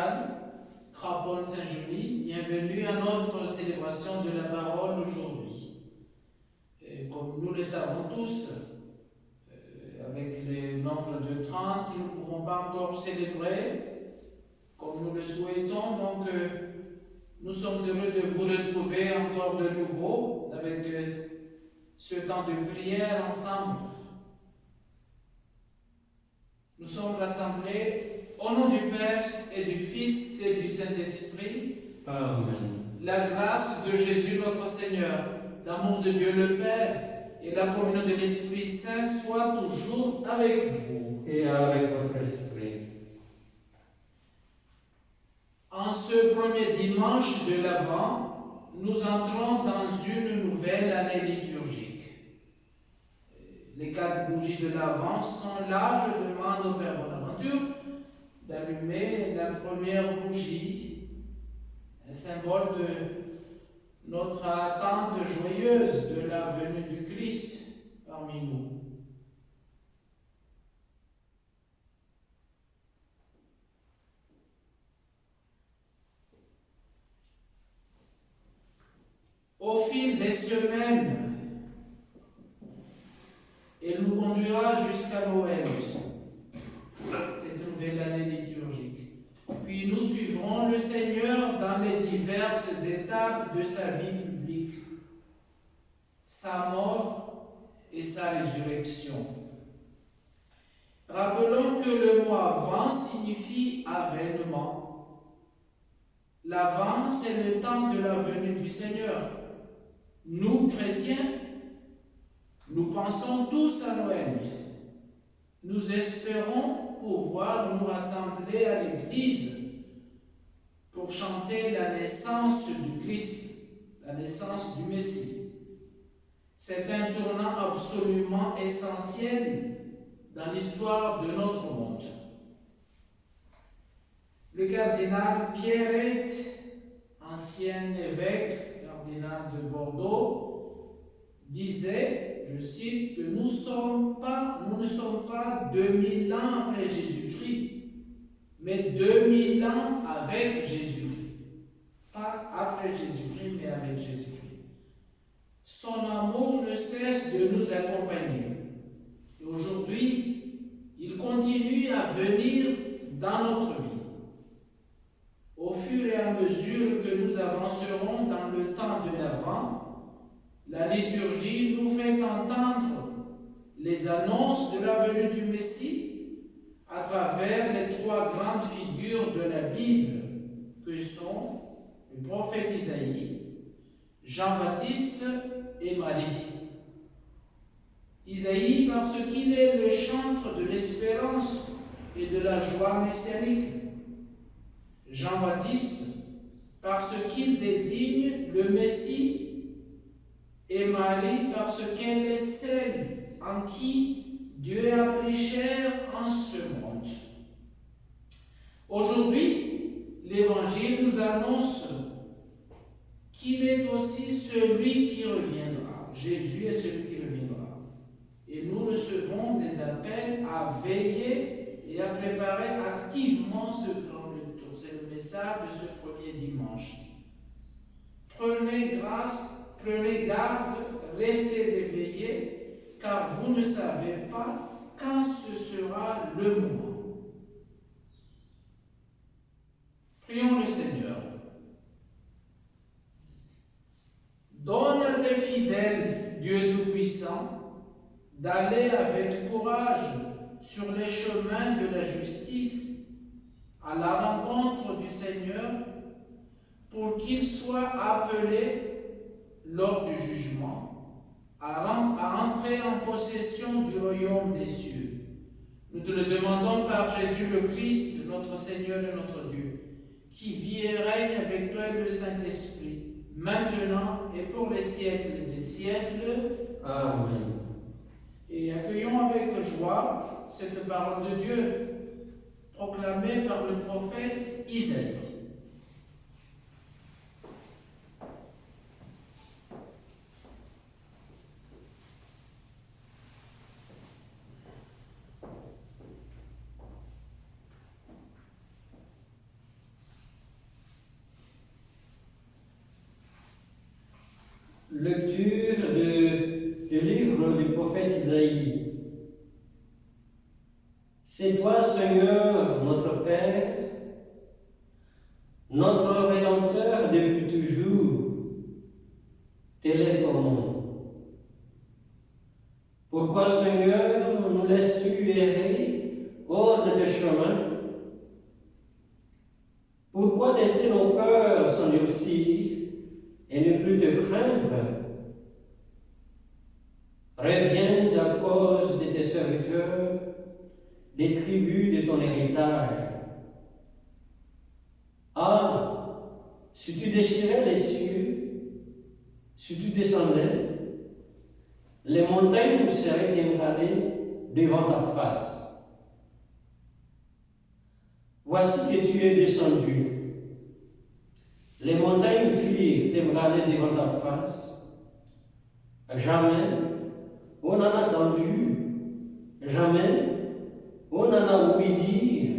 Pascal, Craponne Saint-Julie, bienvenue à notre célébration de la parole aujourd'hui. Et comme nous le savons tous, avec le nombre de 30, nous ne pouvons pas encore célébrer comme nous le souhaitons, donc nous sommes heureux de vous retrouver encore de nouveau avec ce temps de prière ensemble. Nous sommes rassemblés au nom du Père et du Fils et du Saint-Esprit. Amen. La grâce de Jésus notre Seigneur, l'amour de Dieu le Père et la communion de l'Esprit Saint soient toujours avec vous. Et avec votre esprit. En ce premier dimanche de l'Avent, nous entrons dans une nouvelle année liturgique. Les 4 bougies de l'Avent sont là. Je demande au Père Bonaventure d'allumer la première bougie, un symbole de notre attente joyeuse de la venue du Christ parmi nous. Au fil des semaines, elle nous conduira jusqu'à Noël, cette nouvelle année liturgique. Puis nous suivrons le Seigneur dans les diverses étapes de sa vie publique, sa mort et sa résurrection. Rappelons que le mot avant signifie avènement. L'avant, c'est le temps de la venue du Seigneur. Nous, chrétiens, nous pensons tous à Noël. Nous espérons pouvoir nous rassembler à l'église pour chanter la naissance du Christ, la naissance du Messie. C'est un tournant absolument essentiel dans l'histoire de notre monde. Le cardinal Pierret, ancien évêque, cardinal de Bordeaux, disait, je cite, que nous ne sommes pas 2000 ans après Jésus-Christ, mais 2000 ans avec Jésus-Christ. Pas après Jésus-Christ, mais avec Jésus-Christ. Son amour ne cesse de nous accompagner. Et aujourd'hui, il continue à venir dans notre vie. Au fur et à mesure que nous avancerons dans le temps de l'Avent, la liturgie nous fait entendre les annonces de la venue du Messie à travers les 3 grandes figures de la Bible que sont le prophète Isaïe, Jean-Baptiste et Marie. Isaïe parce qu'il est le chantre de l'espérance et de la joie messianique. Jean-Baptiste parce qu'il désigne le Messie, et Marie parce qu'elle est celle en qui Dieu a pris chair en ce monde. Aujourd'hui, l'Évangile nous annonce qu'il est aussi celui qui reviendra. Jésus est celui qui reviendra. Et nous recevons des appels à veiller et à préparer activement ce grand retour. C'est le message de ce premier dimanche. Prenez garde, restez éveillés, car vous ne savez pas quand ce sera le moment. Prions le Seigneur. Donne à tes fidèles, Dieu Tout-Puissant, d'aller avec courage sur les chemins de la justice, à la rencontre du Seigneur, pour qu'ils soient appelés lors du jugement, à entrer en possession du royaume des cieux. Nous te le demandons par Jésus le Christ, notre Seigneur et notre Dieu, qui vit et règne avec toi et le Saint-Esprit, maintenant et pour les siècles des siècles. Amen. Et accueillons avec joie cette parole de Dieu, proclamée par le prophète Isaïe. Lecture du livre du prophète Isaïe. C'est toi, Seigneur, notre Père, notre Rédempteur depuis toujours. Tel est ton nom. Pourquoi, Seigneur, nous laisses-tu errer hors de tes chemins? Pourquoi laisser nos cœurs s'endurcir et ne plus te craindre? Reviens à cause de tes serviteurs, des tribus de ton héritage. Ah, si tu déchirais les cieux, si tu descendais, les montagnes seraient ébranlées devant ta face. Voici que tu es descendu. Les montagnes firent ébranler devant ta face. Jamais on n'en a entendu, jamais on en a ouï dire.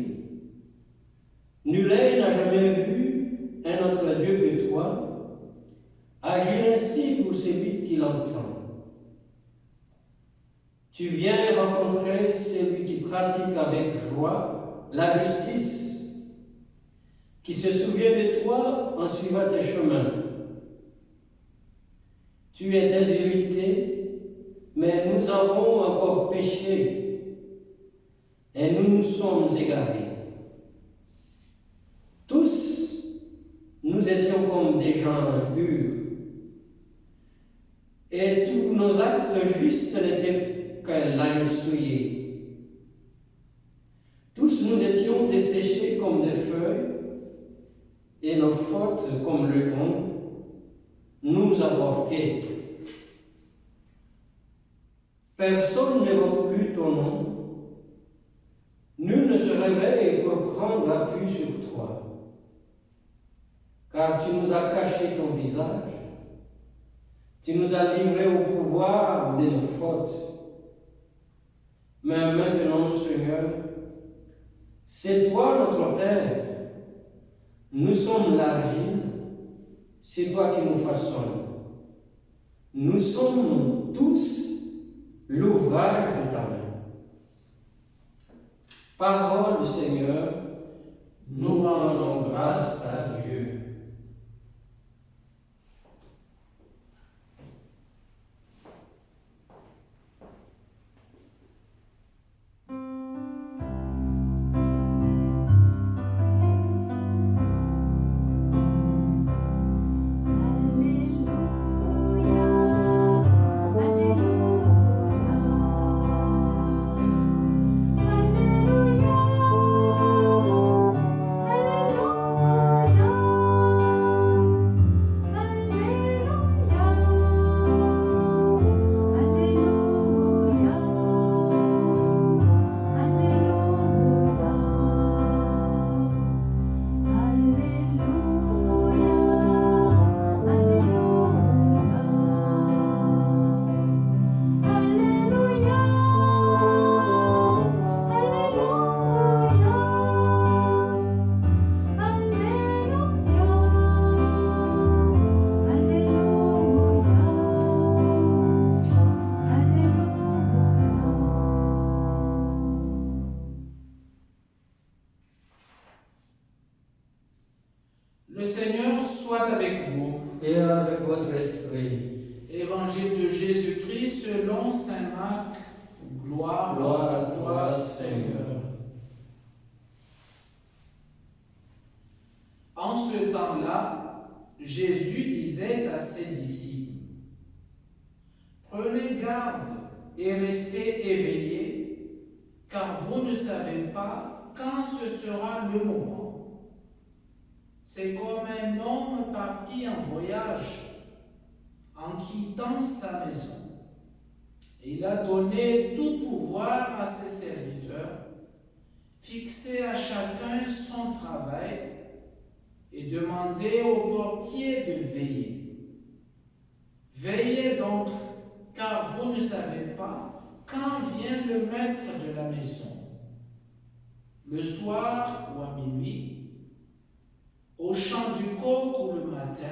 Nul œil n'a jamais vu un autre Dieu que toi, agir ainsi pour celui qui l'entend. Tu viens rencontrer celui qui pratique avec joie la justice, qui se souvient de toi en suivant tes chemins. Tu es déshérité, mais nous avons encore péché, et nous nous sommes égarés. Tous, nous étions comme des gens impurs, et tous nos actes justes n'étaient qu'un linge souillé. Tous nous étions desséchés comme des feuilles, et nos fautes, comme le vent, nous a portés. Personne ne voit plus ton nom, nul ne se réveille pour prendre appui sur toi, car tu nous as caché ton visage, tu nous as livrés au pouvoir de nos fautes. Mais maintenant, Seigneur, c'est toi notre Père. Nous sommes l'argile, c'est toi qui nous façonnes. Nous sommes tous l'ouvrage de ta main. Parole du Seigneur, Nous rendons grâce à Dieu. Le Seigneur soit avec vous. et avec votre esprit. Évangile de Jésus-Christ selon saint Marc. Gloire Gloire à toi, Seigneur. En ce temps-là, Jésus disait à ses disciples, prenez garde et restez éveillés, car vous ne savez pas quand ce sera le moment. C'est comme un homme parti en voyage, en quittant sa maison. Il a donné tout pouvoir à ses serviteurs, fixé à chacun son travail et demandé au portier de veiller. Veillez donc, car vous ne savez pas quand vient le maître de la maison, le soir ou à minuit, au chant du coq ou le matin,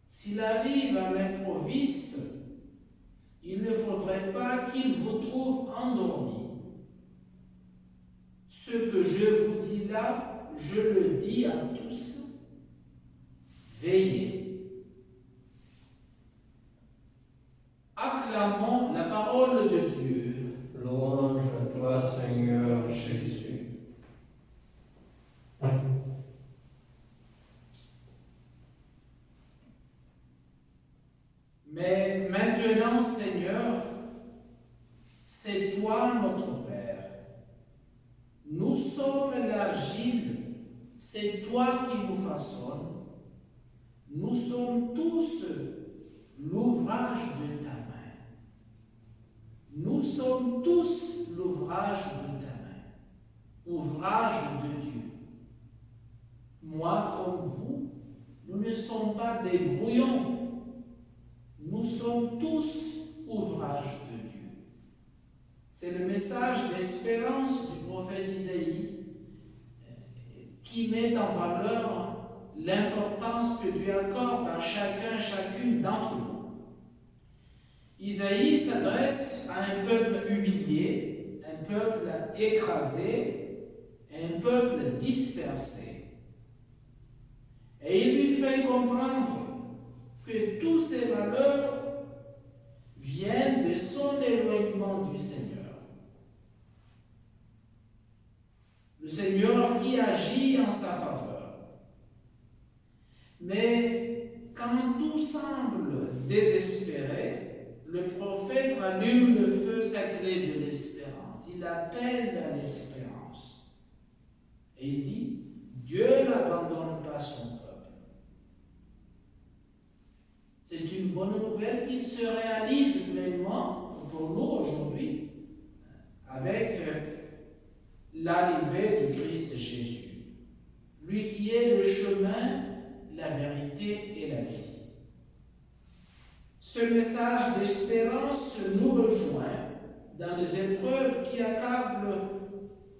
S'il arrive à l'improviste, il ne faudrait pas qu'il vous trouve endormi. Ce que je vous dis là, je le dis à tous. Veillez. Acclamons la parole de Dieu. Louange à toi, Seigneur Jésus. Mais maintenant, Seigneur, c'est toi notre Père. Nous sommes l'argile, c'est toi qui nous façonnes. Nous sommes tous l'ouvrage de ta main. Nous sommes tous l'ouvrage de ta main, ouvrage de Dieu. Moi comme vous, nous ne sommes pas des brouillons. Nous sommes tous ouvrage de Dieu. C'est le message d'espérance du prophète Isaïe qui met en valeur l'importance que Dieu accorde à chacune d'entre nous. Isaïe s'adresse à un peuple humilié, un peuple écrasé, un peuple dispersé. Et il lui fait comprendre que tous ces malheurs viennent de son éloignement du Seigneur. Le Seigneur qui agit en sa faveur. Mais quand tout semble désespéré, le prophète rallume le feu sacré de l'espérance. Il appelle à l'espérance. Et il dit, Dieu n'abandonne pas son peuple. C'est une bonne nouvelle qui se réalise pleinement pour nous aujourd'hui avec l'arrivée du Christ Jésus, lui qui est le chemin, la vérité et la vie. Ce message d'espérance nous rejoint dans les épreuves qui accablent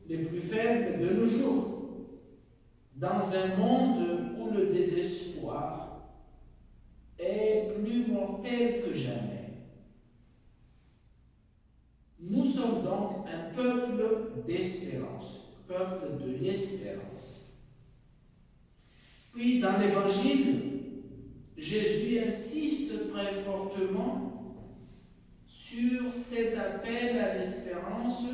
les plus faibles de nos jours, dans un monde où le désespoir est plus mortel que jamais. Nous sommes donc un peuple d'espérance, peuple de l'espérance. Puis dans l'Évangile, Jésus insiste très fortement sur cet appel à l'espérance,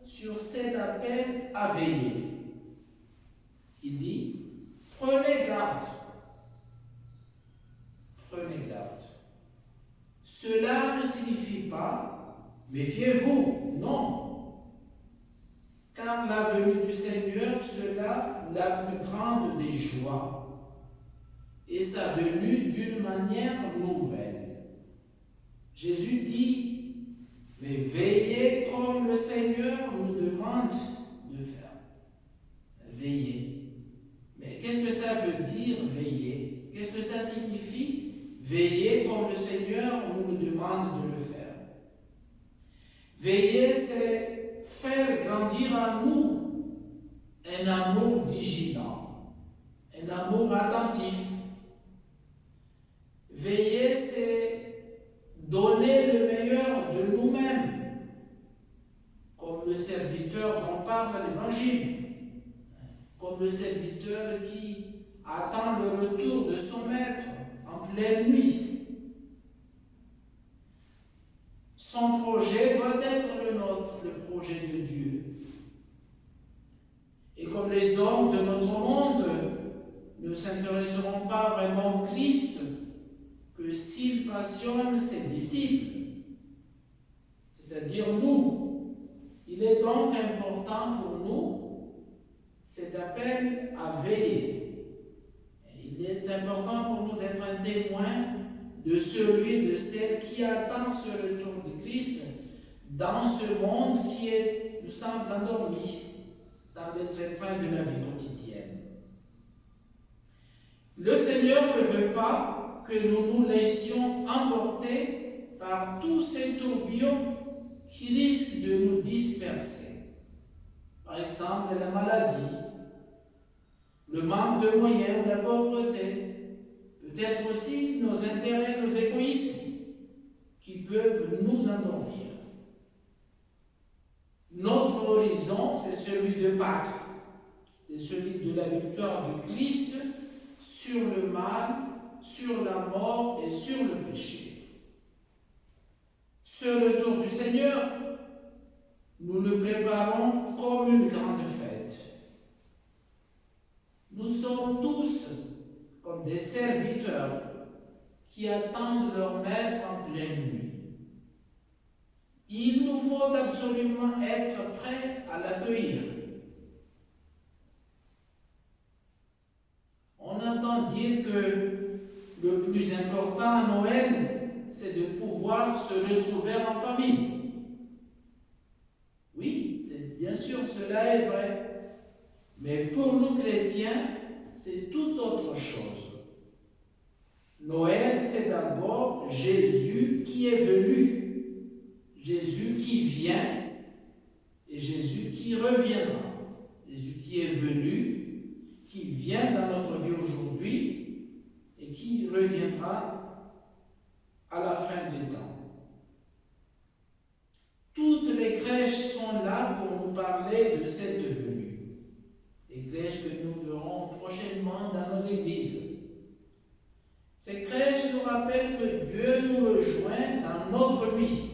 sur cet appel à veiller. Il dit, prenez garde. Prenez garde. Cela ne signifie pas, méfiez-vous, non. Car la venue du Seigneur sera la plus grande des joies, et sa venue d'une manière nouvelle. Jésus dit, mais veillez comme le Seigneur nous demande de faire. Veillez. Mais qu'est-ce que ça veut dire, veiller? Qu'est-ce que ça signifie? Veiller comme le Seigneur nous demande de le faire. Veiller, c'est faire grandir en nous un amour vigilant, un amour attentif. Veiller, c'est donner le meilleur de nous-mêmes, comme le serviteur dont parle l'Évangile, comme le serviteur qui attend le retour de son maître en pleine nuit. Son projet doit être le nôtre, le projet de Dieu. Et comme les hommes de notre monde ne s'intéresseront pas vraiment au Christ que s'il passionne ses disciples, c'est-à-dire nous, il est donc important pour nous cet appel à veiller. Il est important pour nous d'être un témoin de celui, de celle qui attend ce retour de Christ dans ce monde qui nous semble endormi dans les trains de la vie quotidienne. Le Seigneur ne veut pas que nous nous laissions emporter par tous ces tourbillons qui risquent de nous disperser. Par exemple, la maladie, le manque de moyens ou la pauvreté, peut-être aussi nos intérêts, nos égoïsmes qui peuvent nous endormir. Notre horizon, c'est celui de Pâques, c'est celui de la victoire du Christ sur le mal, sur la mort et sur le péché. Ce retour du Seigneur, nous le préparons comme une grande fête. Nous sommes tous comme des serviteurs qui attendent leur maître en pleine nuit. Il nous faut absolument être prêts à l'accueillir. On entend dire que le plus important à Noël, c'est de pouvoir se retrouver en famille. Oui, bien sûr, cela est vrai. Mais pour nous chrétiens, c'est tout autre chose. Noël, c'est d'abord Jésus qui est venu. Jésus qui vient et Jésus qui reviendra. Jésus qui est venu, qui vient dans notre vie aujourd'hui et qui reviendra à la fin du temps. Toutes les crèches sont là pour nous parler de cette venue. Les crèches que nous verrons prochainement dans nos églises. Ces crèches nous rappellent que Dieu nous rejoint dans notre vie.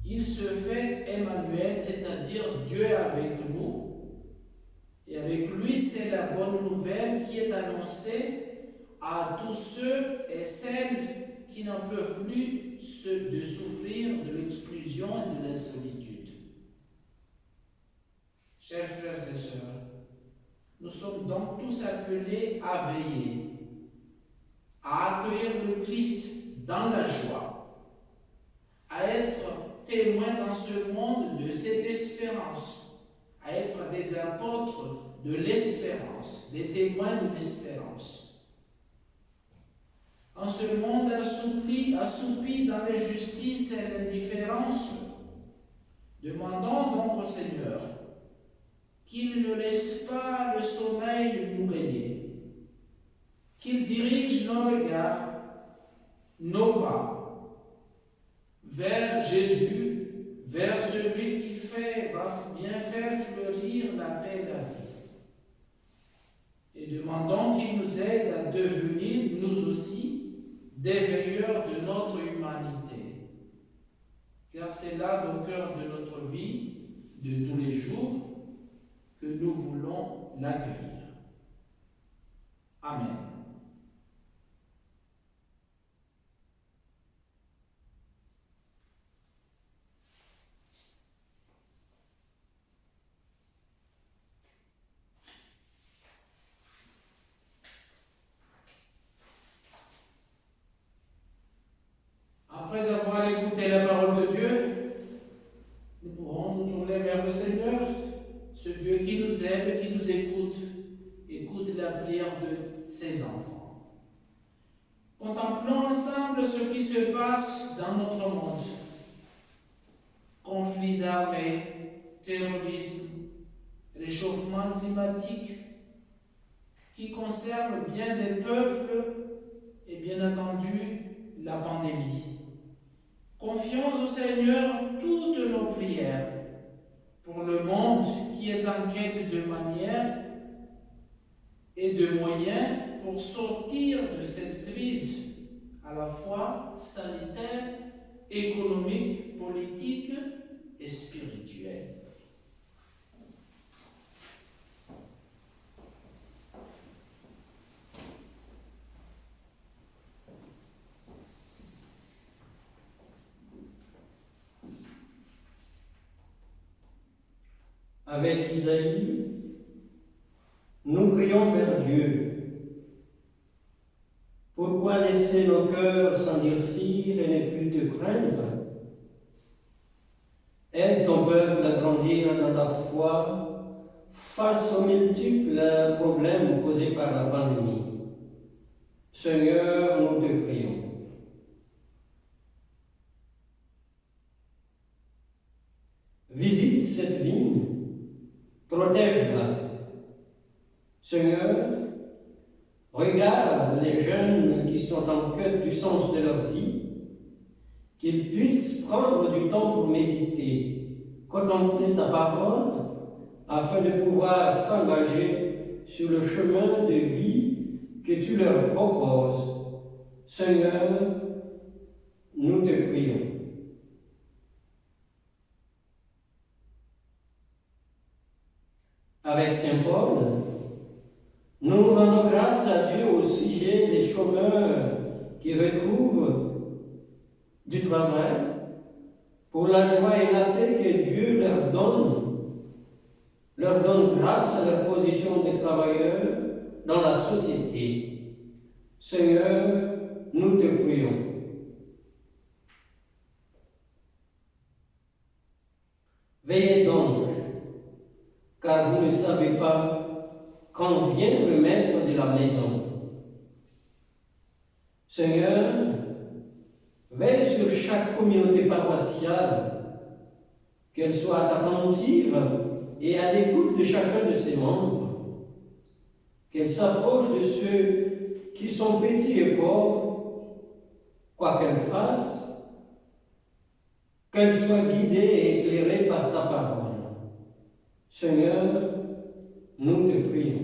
Il se fait Emmanuel, c'est-à-dire Dieu avec nous. Et avec lui, c'est la bonne nouvelle qui est annoncée à tous ceux et celles qui n'en peuvent plus de souffrir de l'exclusion et de la solitude. Chers frères et sœurs, nous sommes donc tous appelés à veiller, à accueillir le Christ dans la joie, à être témoins dans ce monde de cette espérance, à être des apôtres de l'espérance, des témoins de l'espérance. En ce monde assoupi dans l'injustice et l'indifférence, demandons donc au Seigneur qu'il ne laisse pas le sommeil nous gagner, qu'il dirige nos regards, nos pas, vers Jésus, vers celui qui vient faire fleurir la paix et la vie. Et demandons qu'il nous aide à devenir, nous aussi, des veilleurs de notre humanité. Car c'est là, au cœur de notre vie, de tous les jours, que nous voulons l'accueillir. Amen. Après avoir écouté la parole de Dieu, nous pourrons nous tourner vers le Seigneur, ce Dieu qui nous aime et qui nous écoute la prière de ses enfants. Contemplons ensemble ce qui se passe dans notre monde. Conflits armés, terrorisme, réchauffement climatique, qui concernent bien des peuples et bien entendu la pandémie. Confions au Seigneur toutes nos prières pour le monde qui est en quête de manières et de moyens pour sortir de cette crise à la fois sanitaire, économique, politique et spirituelle. Avec Isaïe, nous crions vers Dieu. Pourquoi laisser nos cœurs s'endurcir et ne plus te craindre? Aide ton peuple à grandir dans la foi face aux multiples problèmes causés par la pandémie. Seigneur, nous te prions. Visite cette vigne, protège-la. Seigneur, Regarde les jeunes qui sont en quête du sens de leur vie, qu'ils puissent prendre du temps pour méditer, contempler ta parole, afin de pouvoir s'engager sur le chemin de vie que tu leur proposes. Seigneur, nous te prions. Avec Saint Paul, nous rendons grâce à Dieu au sujet des chômeurs qui retrouvent du travail, pour la joie et la paix que Dieu leur donne grâce à leur position de travailleurs dans la société. Seigneur, nous te prions. Veillez donc, car vous ne savez pas quand vient le maître de la maison. Seigneur, veille sur chaque communauté paroissiale, qu'elle soit attentive et à l'écoute de chacun de ses membres, qu'elle s'approche de ceux qui sont petits et pauvres, quoi qu'elle fasse, qu'elle soit guidée et éclairée par ta parole. Seigneur, nous te prions.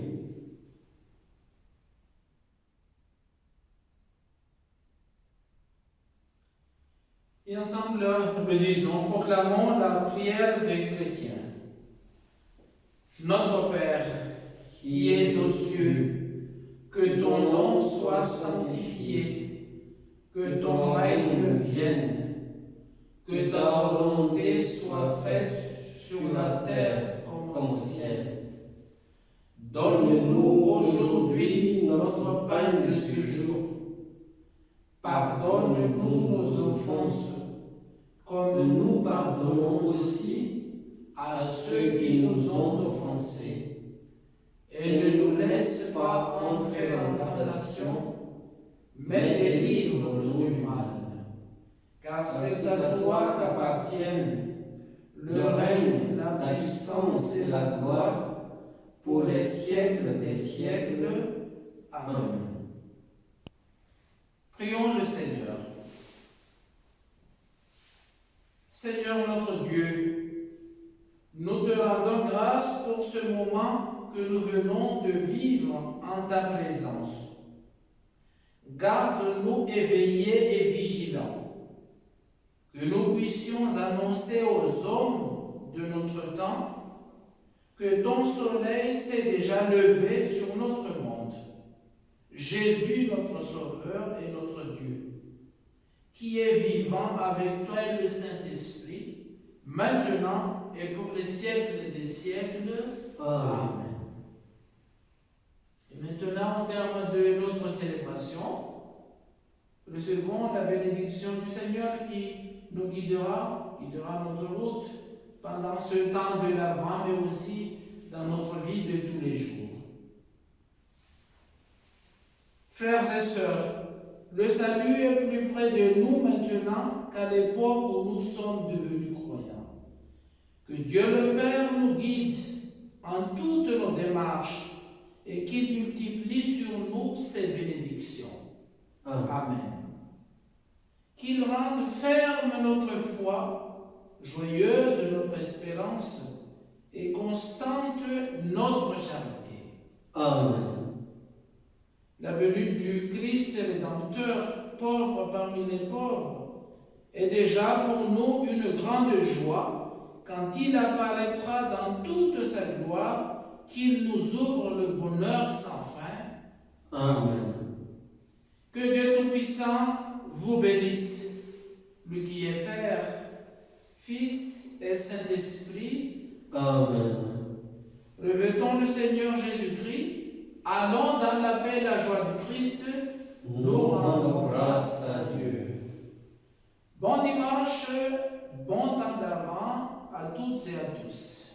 Et ensemble, nous le disons, proclamons la prière des chrétiens. Notre Père, qui es aux cieux, que ton nom soit sanctifié, que ton règne vienne, que ta volonté soit faite sur la terre comme au ciel. Donne-nous aujourd'hui notre pain de ce jour. Pardonne-nous nos offenses, comme nous pardonnons aussi à ceux qui nous ont offensés. Et ne nous laisse pas entrer en tentation, mais délivre-nous du mal. Car c'est à toi qu'appartiennent le règne, la puissance et la gloire, pour les siècles des siècles. Amen. Prions le Seigneur. Seigneur notre Dieu, nous te rendons grâce pour ce moment que nous venons de vivre en ta présence. Garde-nous éveillés et vigilants, que nous puissions annoncer aux hommes de notre temps que ton soleil s'est déjà levé sur notre monde. Jésus, notre Sauveur et notre Dieu, qui est vivant avec toi et le Saint-Esprit, maintenant et pour les siècles des siècles. Amen. Et maintenant, au terme de notre célébration, recevons la bénédiction du Seigneur qui nous guidera notre route pendant ce temps de l'Avent, mais aussi dans notre vie de tous les jours. Frères et sœurs, le salut est plus près de nous maintenant qu'à l'époque où nous sommes devenus croyants. Que Dieu le Père nous guide en toutes nos démarches et qu'il multiplie sur nous ses bénédictions. Amen. Qu'il rende ferme notre foi, joyeuse notre espérance et constante notre charité. Amen. La venue du Christ Rédempteur, pauvre parmi les pauvres, est déjà pour nous une grande joie quand il apparaîtra dans toute sa gloire, qu'il nous ouvre le bonheur sans fin. Amen. Que Dieu Tout-Puissant vous bénisse, lui qui est Père, Fils et Saint-Esprit. Amen. Revêtons le Seigneur Jésus-Christ. Allons dans la paix et la joie du Christ. Nous rendons grâce à Dieu. Bon dimanche, bon temps d'Avent à toutes et à tous.